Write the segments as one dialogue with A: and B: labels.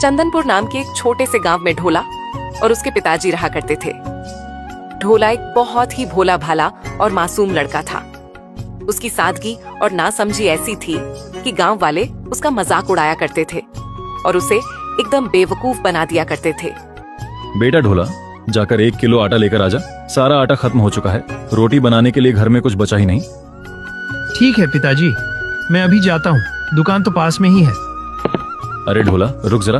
A: चंदनपुर नाम के एक छोटे से गांव में ढोला और उसके पिताजी रहा करते थे। ढोला एक बहुत ही भोला भाला और मासूम लड़का था। उसकी सादगी और नासमझी ऐसी थी कि गांव वाले उसका मजाक उड़ाया करते थे और उसे एकदम बेवकूफ बना दिया करते थे।
B: बेटा ढोला, जाकर 1 किलो आटा लेकर आजा। सारा आटा खत्म हो चुका है। रोटी बनाने के लिए घर में कुछ बचा ही नहीं।
C: ठीक है पिताजी, मैं अभी जाता हूँ, दुकान तो पास में ही है।
B: अरे ढोला, रुक जरा।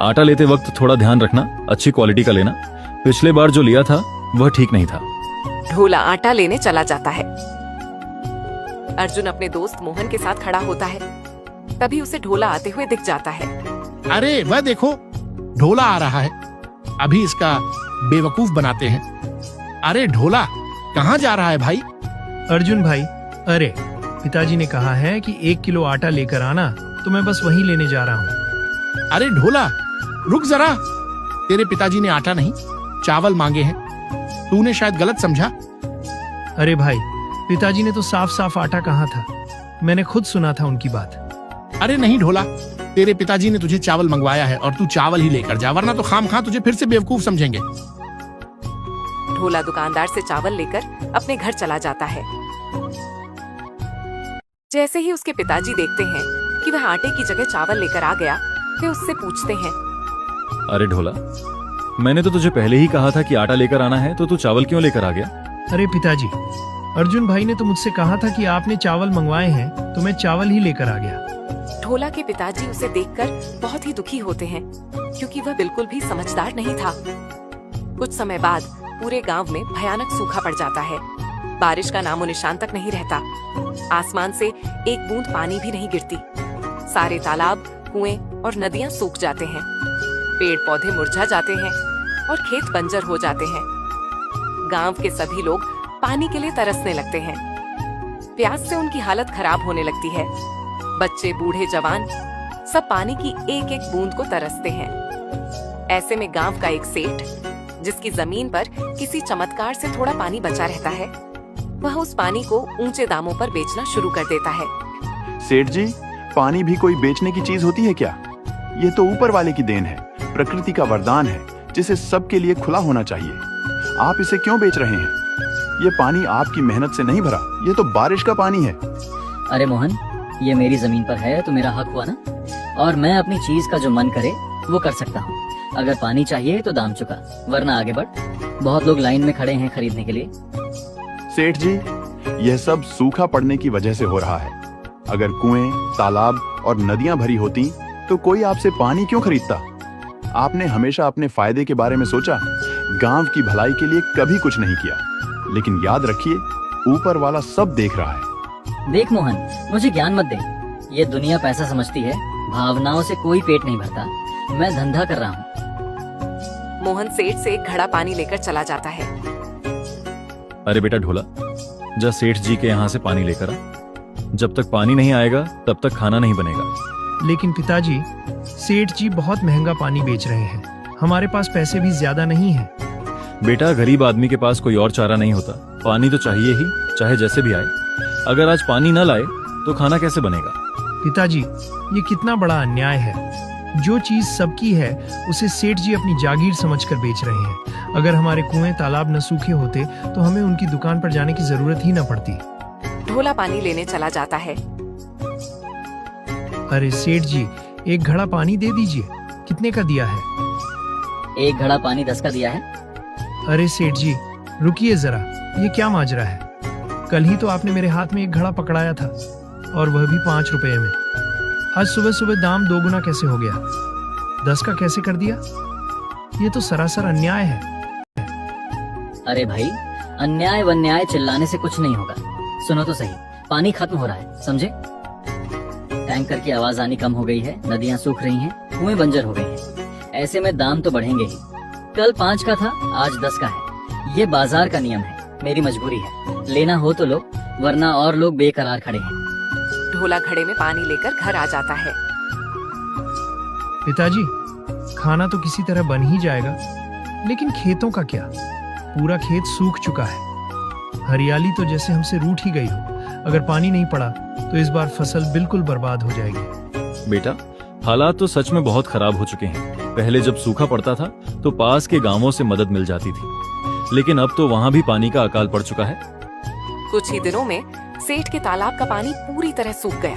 B: आटा लेते वक्त थोड़ा ध्यान रखना, अच्छी क्वालिटी का लेना। पिछले बार जो लिया था वह ठीक नहीं था।
A: ढोला आटा लेने चला जाता है। अर्जुन अपने दोस्त मोहन के साथ खड़ा होता है। तभी उसे ढोला आते हुए दिख जाता है।
D: अरे वह देखो, ढोला आ रहा है। अभी इसका बेवकूफ बनाते हैं। अरे ढोला, कहाँ जा रहा है भाई?
C: अर्जुन भाई, अरे पिताजी ने कहा है कि 1 किलो आटा लेकर आना, तो मैं बस वही लेने जा रहा हूँ।
D: अरे ढोला, रुक जरा। तेरे पिताजी ने आटा नहीं, चावल मांगे हैं। तूने शायद गलत समझा।
C: अरे भाई, पिताजी ने तो साफ साफ आटा कहा था। मैंने खुद सुना था उनकी बात।
D: अरे नहीं ढोला, तेरे पिताजी ने तुझे चावल मंगवाया है और तू चावल ही लेकर जा, वरना तो खामखा तुझे फिर से बेवकूफ समझेंगे।
A: ढोला दुकानदार से चावल लेकर अपने घर चला जाता है। जैसे ही उसके पिताजी देखते हैं कि वह आटे की जगह चावल लेकर आ गया, वे उससे पूछते हैं,
B: अरे ढोला, मैंने तो तुझे पहले ही कहा था कि आटा लेकर आना है, तो तू चावल क्यों लेकर आ गया?
C: अरे पिताजी, अर्जुन भाई ने तो मुझसे कहा था कि आपने चावल मंगवाए हैं, तो मैं चावल ही लेकर आ गया।
A: ढोला के पिताजी उसे देखकर बहुत ही दुखी होते हैं, क्योंकि वह बिल्कुल भी समझदार नहीं था। कुछ समय बाद पूरे गांव में भयानक सूखा पड़ जाता है। बारिश का नामो निशान तक नहीं रहता। आसमान से एक बूंद पानी भी नहीं गिरती। सारे तालाब, कुएं और नदियां सूख जाते हैं। पेड़ पौधे मुरझा जाते हैं और खेत बंजर हो जाते हैं। गांव के सभी लोग पानी के लिए तरसने लगते हैं। प्यास से उनकी हालत खराब होने लगती है। बच्चे, बूढ़े, जवान सब पानी की एक एक बूंद को तरसते हैं। ऐसे में गांव का एक सेठ, जिसकी जमीन पर किसी चमत्कार से थोड़ा पानी बचा रहता है, वह उस पानी को ऊंचे दामों पर बेचना शुरू कर देता है।
E: सेठ जी, पानी भी कोई बेचने की चीज होती है क्या? ये तो ऊपर वाले की देन है, प्रकृति का वरदान है, जिसे सबके लिए खुला होना चाहिए। आप इसे क्यों बेच रहे हैं? ये पानी आपकी मेहनत से नहीं भरा, ये तो बारिश का पानी है।
F: अरे मोहन, ये मेरी जमीन पर है तो मेरा हक हुआ ना, और मैं अपनी चीज का जो मन करे वो कर सकता हूँ। अगर पानी चाहिए तो दाम चुका, वरना आगे बढ़। बहुत लोग लाइन में खड़े हैं खरीदने के लिए।
E: सेठ जी, यह सब सूखा पड़ने की वजह से हो रहा है। अगर कुएं, तालाब और नदियां भरी होती तो कोई आपसे पानी क्यों खरीदता? आपने हमेशा अपने फायदे के बारे में सोचा, गांव की भलाई के लिए कभी कुछ नहीं किया। लेकिन याद रखिए, ऊपर वाला सब देख रहा है।
F: देख मोहन, मुझे ज्ञान मत दे। ये दुनिया पैसा समझती है, भावनाओं से कोई पेट नहीं भरता। मैं धंधा कर रहा हूँ।
A: मोहन सेठ से एक घड़ा पानी लेकर चला जाता है।
B: अरे बेटा ढोला, जा सेठ जी के यहाँ से पानी लेकर आ। जब तक पानी नहीं आएगा तब तक खाना नहीं बनेगा।
C: लेकिन पिताजी, सेठ जी बहुत महंगा पानी बेच रहे हैं। हमारे पास पैसे भी ज्यादा नहीं है।
B: बेटा, गरीब आदमी के पास कोई और चारा नहीं होता। पानी तो चाहिए ही, चाहे जैसे भी आए। अगर आज पानी न लाए तो खाना कैसे बनेगा?
C: पिताजी, ये कितना बड़ा अन्याय है। जो चीज सबकी है उसे सेठ जी अपनी जागीर समझकर बेच रहे हैं। अगर हमारे कुएं, तालाब न सूखे होते तो हमें उनकी दुकान पर जाने की जरूरत ही न पड़ती।
A: ढोला पानी लेने चला जाता है।
C: अरे सेठ जी, एक घड़ा पानी दे दीजिए। कितने का दिया है?
F: एक घड़ा पानी 10 का दिया है।
C: अरे सेठ जी, रुकिए जरा, ये क्या माजरा है? कल ही तो आपने मेरे हाथ में एक घड़ा पकड़ाया था, और वह भी 5 रुपए में। आज सुबह सुबह दाम 2 गुना कैसे हो गया? 10 का कैसे कर दिया? ये तो सरासर अन्याय है।
F: अरे भाई, अन्याय वन्याय चिल्लाने से कुछ नहीं होगा। सुनो तो सही, पानी खत्म हो रहा है, समझे? टैंकर की आवाज आनी कम हो गई है, नदियां सूख रही हैं, कुएं बंजर हो गए हैं। ऐसे में दाम तो बढ़ेंगे ही। कल 5 का था, आज 10 का है। ये बाजार का नियम है, मेरी मजबूरी है। लेना हो तो लो, वरना और लोग बेकरार खड़े हैं।
A: ढोला घड़े में पानी लेकर घर आ जाता है।
C: पिताजी, खाना तो किसी तरह बन ही जाएगा, लेकिन खेतों का क्या? पूरा खेत सूख चुका है। हरियाली तो जैसे हमसे रूठ ही गई हो। अगर पानी नहीं पड़ा तो इस बार फसल बिल्कुल बर्बाद हो जाएगी।
B: बेटा, हालात तो सच में बहुत खराब हो चुके हैं। पहले जब सूखा पड़ता था तो पास के गांवों से मदद मिल जाती थी, लेकिन अब तो वहां भी पानी का अकाल पड़ चुका है।
A: कुछ ही दिनों में सेठ के तालाब का पानी पूरी तरह सूख गया,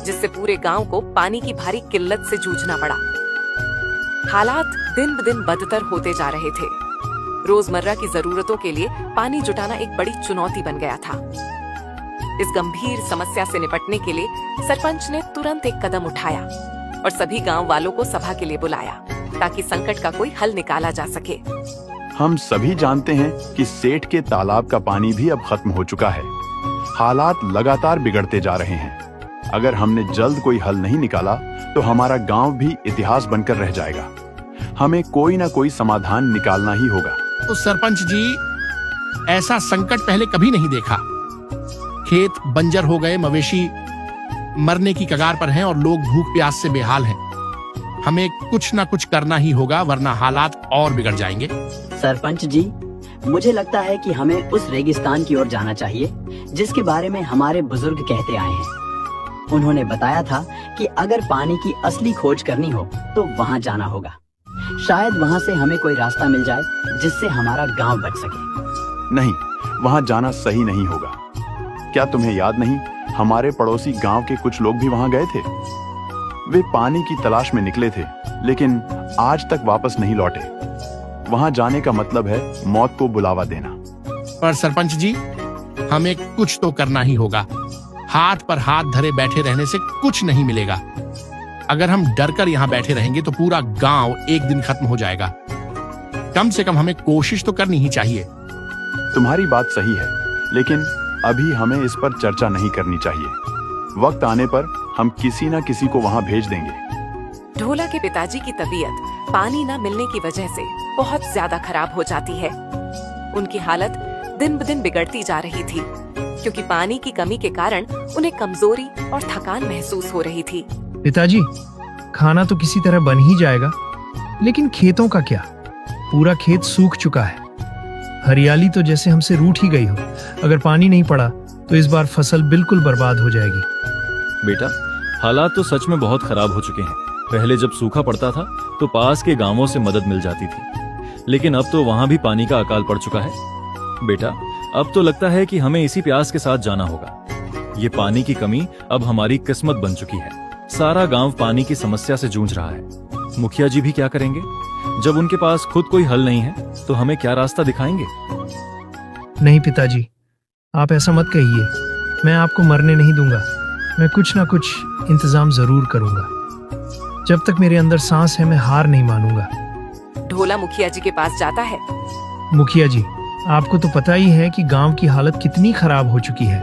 A: जिससे पूरे गांव को पानी की भारी किल्लत से जूझना पड़ा। हालात दिन ब दिन बदतर होते जा रहे थे। रोजमर्रा की जरूरतों के लिए पानी जुटाना एक बड़ी चुनौती बन गया था। इस गंभीर समस्या से निपटने के लिए सरपंच ने तुरंत एक कदम उठाया और सभी गांव वालों को सभा के लिए बुलाया, ताकि संकट का कोई हल निकाला जा सके।
E: हम सभी जानते हैं कि सेठ के तालाब का पानी भी अब खत्म हो चुका है। हालात लगातार बिगड़ते जा रहे हैं। अगर हमने जल्द कोई हल नहीं निकाला तो हमारा गांव भी इतिहास बनकर रह जाएगा। हमें कोई ना कोई समाधान निकालना ही होगा।
D: तो सरपंच जी, ऐसा संकट पहले कभी नहीं देखा। खेत बंजर हो गए, मवेशी मरने की कगार पर हैं और लोग भूख प्यास से बेहाल हैं। हमें कुछ ना कुछ करना ही होगा, वरना हालात और बिगड़ जाएंगे।
G: सरपंच जी, मुझे लगता है कि हमें उस रेगिस्तान की ओर जाना चाहिए जिसके बारे में हमारे बुजुर्ग कहते आए हैं। उन्होंने बताया था कि अगर पानी की असली खोज करनी हो तो वहाँ जाना होगा। शायद वहाँ से हमें कोई रास्ता मिल जाए जिससे हमारा गांव बच सके।
E: नहीं, वहां जाना सही नहीं होगा। क्या तुम्हें याद नहीं, हमारे पड़ोसी गांव के कुछ लोग भी वहां गए थे। वे पानी की तलाश में निकले थे, लेकिन आज तक वापस नहीं लौटे। वहां जाने का मतलब है मौत को बुलावा देना।
D: पर सरपंच जी, हमें कुछ तो करना ही होगा। हाथ पर हाथ धरे बैठे रहने से कुछ नहीं मिलेगा। अगर हम डरकर यहाँ बैठे रहेंगे तो पूरा गांव एक दिन खत्म हो जाएगा। कम से कम हमें कोशिश तो करनी ही चाहिए।
E: तुम्हारी बात सही है, लेकिन अभी हमें इस पर चर्चा नहीं करनी चाहिए। वक्त आने पर हम किसी न किसी को वहां भेज देंगे।
A: ढोला के पिताजी की तबीयत पानी न मिलने की वजह से बहुत ज्यादा खराब हो जाती है। उनकी हालत दिन ब दिन बिगड़ती जा रही थी, क्योंकि पानी की कमी के कारण उन्हें कमजोरी और थकान महसूस हो रही थी।
C: पिताजी, खाना तो किसी तरह बन ही जाएगा, लेकिन खेतों का क्या? पूरा खेत सूख चुका है। हरियाली तो जैसे हमसे रूठ ही गई हो। अगर पानी नहीं पड़ा तो इस बार फसल बिल्कुल बर्बाद हो जाएगी।
B: बेटा, हालात तो सच में बहुत खराब हो चुके हैं। पहले जब सूखा पड़ता था तो पास के गांवों से मदद मिल जाती थी, लेकिन अब तो वहां भी पानी का अकाल पड़ चुका है। बेटा, अब तो लगता है कि हमें इसी प्यास के साथ जाना होगा। ये पानी की कमी अब हमारी किस्मत बन चुकी है। सारा गांव पानी की समस्या से जूझ रहा है। मुखिया जी भी क्या करेंगे? जब उनके पास खुद कोई हल नहीं है तो हमें क्या रास्ता दिखाएंगे?
C: नहीं पिताजी, आप ऐसा मत कहिए। मैं आपको मरने नहीं दूंगा। मैं कुछ ना कुछ इंतजाम जरूर करूंगा। जब तक मेरे अंदर सांस है, मैं हार नहीं मानूंगा।
A: ढोला मुखिया जी के पास जाता है।
C: मुखिया जी, आपको तो पता ही है कि गांव की हालत कितनी खराब हो चुकी है।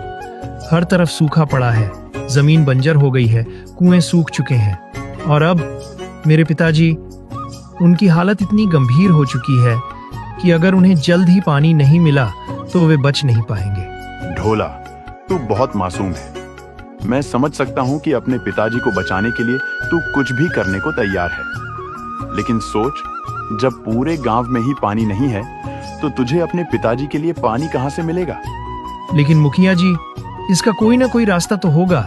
C: हर तरफ सूखा पड़ा है, जमीन बंजर हो गई है, कुएं सूख चुके हैं और अब मेरे पिताजी, उनकी हालत इतनी गंभीर हो चुकी है कि अगर उन्हें जल्द ही पानी नहीं मिला तो वे बच नहीं पाएंगे।
E: ढोला, तू बहुत मासूम है। मैं समझ सकता हूँ कि अपने पिताजी को बचाने के लिए तू कुछ भी करने को तैयार है, लेकिन सोच, जब पूरे गांव में ही पानी नहीं है तो तुझे अपने पिताजी के लिए पानी कहाँ से मिलेगा?
C: लेकिन मुखिया जी, इसका कोई ना कोई रास्ता तो होगा।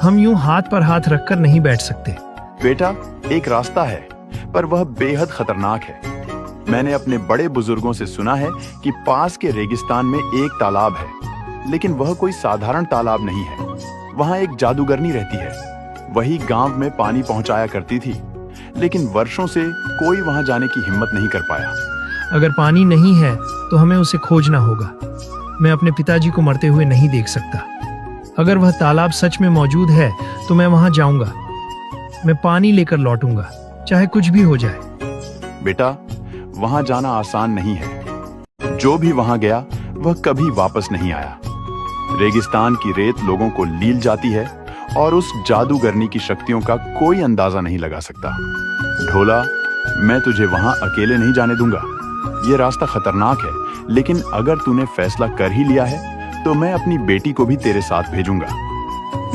C: हम यूं हाथ पर हाथ रखकर नहीं बैठ सकते।
E: बेटा, एक रास्ता है, पर वह बेहद खतरनाक है। मैंने अपने बड़े बुजुर्गों से सुना है कि पास के रेगिस्तान में एक तालाब है, लेकिन वह कोई साधारण तालाब नहीं है। वहां एक जादूगरनी रहती है। वही गांव में पानी पहुंचाया करती थी, लेकिन वर्षों से कोई वहां जाने की हिम्मत नहीं कर पाया।
C: अगर पानी नहीं है तो हमें उसे खोजना होगा। मैं अपने पिताजी को मरते हुए नहीं देख सकता। अगर वह तालाब सच में मौजूद है तो मैं वहां जाऊंगा। मैं पानी लेकर लौटूंगा, चाहे कुछ भी हो जाए।
E: बेटा, वहां जाना आसान नहीं है। जो भी वहां गया वह कभी वापस नहीं आया। रेगिस्तान की रेत लोगों को लील जाती है और उस जादूगरनी की शक्तियों का कोई अंदाजा नहीं लगा सकता। ढोला, मैं तुझे वहां अकेले नहीं जाने दूंगा। ये रास्ता खतरनाक है, लेकिन अगर तूने फैसला कर ही लिया है तो मैं अपनी बेटी को भी तेरे साथ भेजूंगा।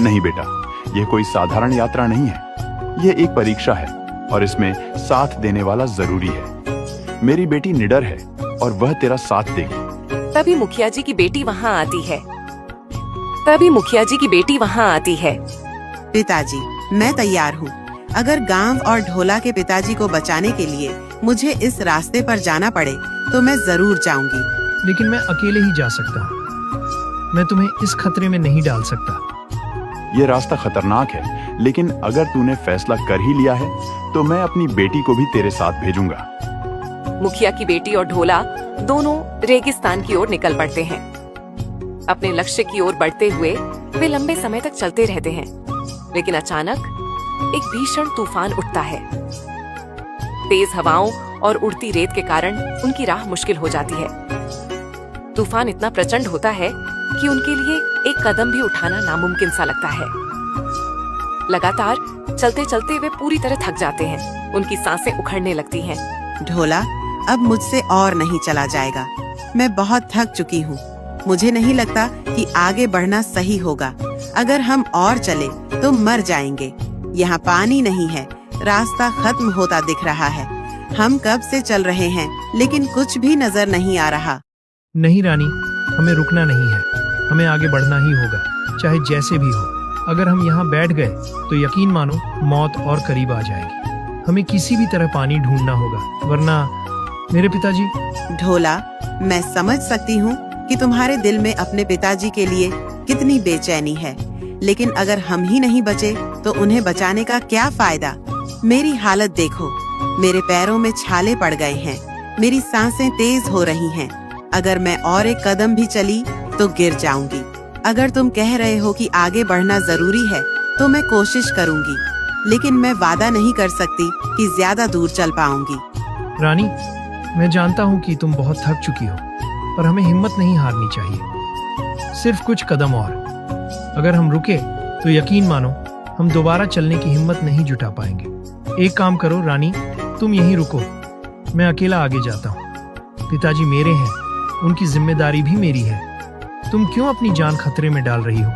E: नहीं बेटा, यह कोई साधारण यात्रा नहीं है। यह एक परीक्षा है और इसमें साथ देने वाला जरूरी है। मेरी बेटी निडर है और वह तेरा साथ देगी।
A: तभी मुखिया जी की बेटी वहां आती है।
H: पिताजी, मैं तैयार हूँ। अगर गांव और ढोला के पिताजी को बचाने के लिए मुझे इस रास्ते पर जाना पड़े तो मैं जरूर जाऊंगी।
C: लेकिन मैं अकेले ही जा सकता हूँ। मैं तुम्हें इस खतरे में नहीं डाल सकता।
E: ये रास्ता खतरनाक है, लेकिन अगर तूने फैसला कर ही लिया है तो मैं अपनी बेटी को भी तेरे साथ भेजूंगा।
A: मुखिया की बेटी और ढोला दोनों रेगिस्तान की ओर निकल पड़ते हैं। अपने लक्ष्य की ओर बढ़ते हुए वे लंबे समय तक चलते रहते हैं, लेकिन अचानक एक भीषण तूफान उठता है। तेज हवाओं और उड़ती रेत के कारण उनकी राह मुश्किल हो जाती है। तूफान इतना प्रचंड होता है कि उनके लिए एक कदम भी उठाना नामुमकिन सा लगता है। लगातार चलते चलते वे पूरी तरह थक जाते हैं। उनकी सांसें उखड़ने लगती हैं।
H: ढोला, अब मुझसे और नहीं चला जाएगा। मैं बहुत थक चुकी हूँ। मुझे नहीं लगता कि आगे बढ़ना सही होगा। अगर हम और चले तो मर जाएंगे। यहाँ पानी नहीं है, रास्ता खत्म होता दिख रहा है। हम कब से चल रहे हैं, लेकिन कुछ भी नजर नहीं आ रहा।
C: नहीं रानी, हमें रुकना नहीं है। हमें आगे बढ़ना ही होगा, चाहे जैसे भी हो। अगर हम यहाँ बैठ गए तो यकीन मानो मौत और करीब आ जाएगी। हमें किसी भी तरह पानी ढूंढना होगा, वरना मेरे पिताजी।
H: ढोला, मैं समझ सकती हूँ कि तुम्हारे दिल में अपने पिताजी के लिए कितनी बेचैनी है, लेकिन अगर हम ही नहीं बचे तो उन्हें बचाने का क्या फायदा। मेरी हालत देखो, मेरे पैरों में छाले पड़ गए हैं, मेरी सांसें तेज हो रही हैं। अगर मैं और एक कदम भी चली तो गिर जाऊंगी। अगर तुम कह रहे हो कि आगे बढ़ना जरूरी है तो मैं कोशिश करूंगी, लेकिन मैं वादा नहीं कर सकती कि ज्यादा दूर चल पाऊंगी।
C: रानी, मैं जानता हूँ कि तुम बहुत थक चुकी हो, पर हमें हिम्मत नहीं हारनी चाहिए। सिर्फ कुछ कदम और। अगर हम रुके तो यकीन मानो हम दोबारा चलने की हिम्मत नहीं जुटा पाएंगे। एक काम करो रानी, तुम यहीं रुको, मैं अकेला आगे जाता हूँ। पिताजी मेरे हैं, उनकी जिम्मेदारी भी मेरी है। तुम क्यों अपनी जान खतरे में डाल रही हो?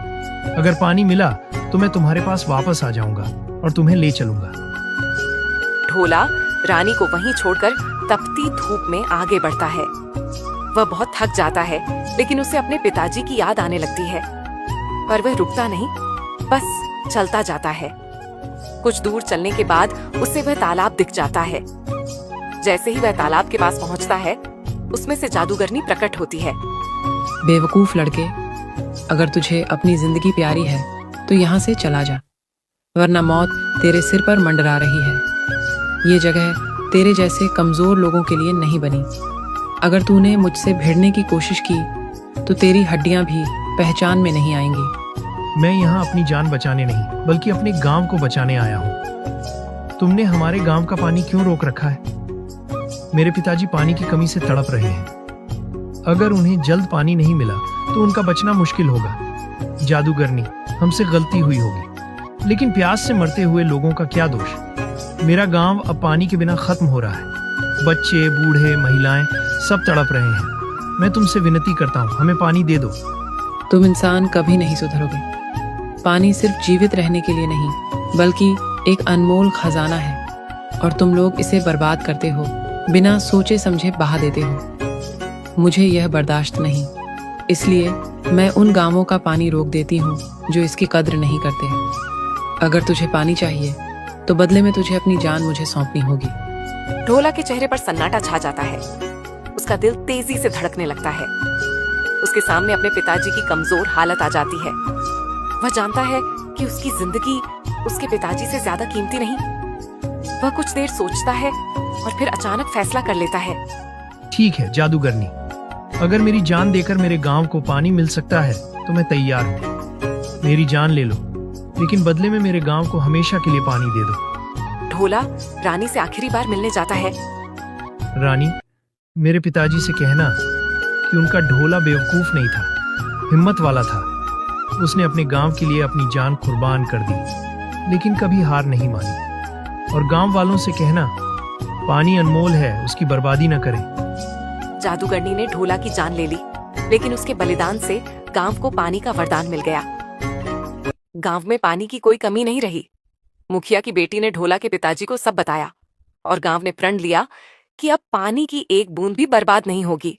C: अगर पानी मिला तो मैं तुम्हारे पास वापस आ जाऊंगा और तुम्हें ले चलूंगा।
A: ढोला रानी को वहीं छोड़कर तपती धूप में आगे बढ़ता है। वह बहुत थक जाता है, लेकिन उसे अपने पिताजी की याद आने लगती है। पर वह रुकता नहीं, बस चलता जाता है। कुछ दूर चलने के बाद उसे वह तालाब दिख जाता है। जैसे ही वह तालाब के पास पहुंचता है, उसमें से जादूगरनी प्रकट होती है।
I: बेवकूफ लड़के, अगर तुझे अपनी जिंदगी प्यारी है तो यहाँ से चला जा, वरना मौत तेरे सिर पर मंडरा रही है। ये जगह तेरे जैसे कमजोर लोगों के लिए नहीं बनी। अगर तूने मुझसे भिड़ने की कोशिश की तो तेरी हड्डियां भी पहचान में नहीं आएंगी।
C: मैं यहाँ अपनी जान बचाने नहीं, बल्कि अपने गांव को बचाने आया हूँ। तुमने हमारे गांव का पानी क्यों रोक रखा है? मेरे पिताजी पानी की कमी से तड़प रहे हैं। अगर उन्हें जल्द पानी नहीं मिला तो उनका बचना मुश्किल होगा। जादूगरनी, हमसे गलती हुई होगी, लेकिन प्यास से मरते हुए लोगों का क्या दोष? मेरा गांव अब पानी के बिना खत्म हो रहा है। बच्चे, बूढ़े, महिलाएं सब तड़प रहे हैं। मैं तुमसे विनती करता हूँ, हमें पानी दे दो।
I: तुम इंसान कभी नहीं सुधरोगे। पानी सिर्फ जीवित रहने के लिए नहीं, बल्कि एक अनमोल खजाना है, और तुम लोग इसे बर्बाद करते हो, बिना सोचे समझे बहा देते हो। मुझे यह बर्दाश्त नहीं, इसलिए मैं उन गांवों का पानी रोक देती हूँ जो इसकी कद्र नहीं करते। अगर तुझे पानी चाहिए तो बदले में तुझे अपनी जान मुझे सौंपनी होगी।
A: ढोला के चेहरे पर सन्नाटा छा जाता है। उसका दिल तेजी से धड़कने लगता है। उसके सामने अपने पिताजी की कमजोर हालत आ जाती है। वह जानता है कि उसकी जिंदगी उसके पिताजी से ज्यादा कीमती नहीं। वह कुछ देर सोचता है और फिर अचानक फैसला कर लेता है।
C: ठीक है जादूगरनी, अगर मेरी जान देकर मेरे गांव को पानी मिल सकता है तो मैं तैयार हूँ। मेरी जान ले लो, लेकिन बदले में मेरे गांव को हमेशा के लिए पानी दे दो।
A: ढोला रानी से आखिरी बार मिलने जाता है।
C: रानी, मेरे पिताजी से कहना कि उनका ढोला बेवकूफ नहीं था, हिम्मत वाला था। उसने अपने गांव के लिए अपनी जान कुर्बान कर दी, लेकिन कभी हार नहीं मानी। और गांव वालों से कहना, पानी अनमोल है, उसकी बर्बादी न करें।
A: जादूगरनी ने ढोला की जान ले ली, लेकिन उसके बलिदान से गांव को पानी का वरदान मिल गया। गांव में पानी की कोई कमी नहीं रही। मुखिया की बेटी ने ढोला के पिताजी को सब बताया, और गांव ने प्रण लिया कि अब पानी की एक बूंद भी बर्बाद नहीं होगी।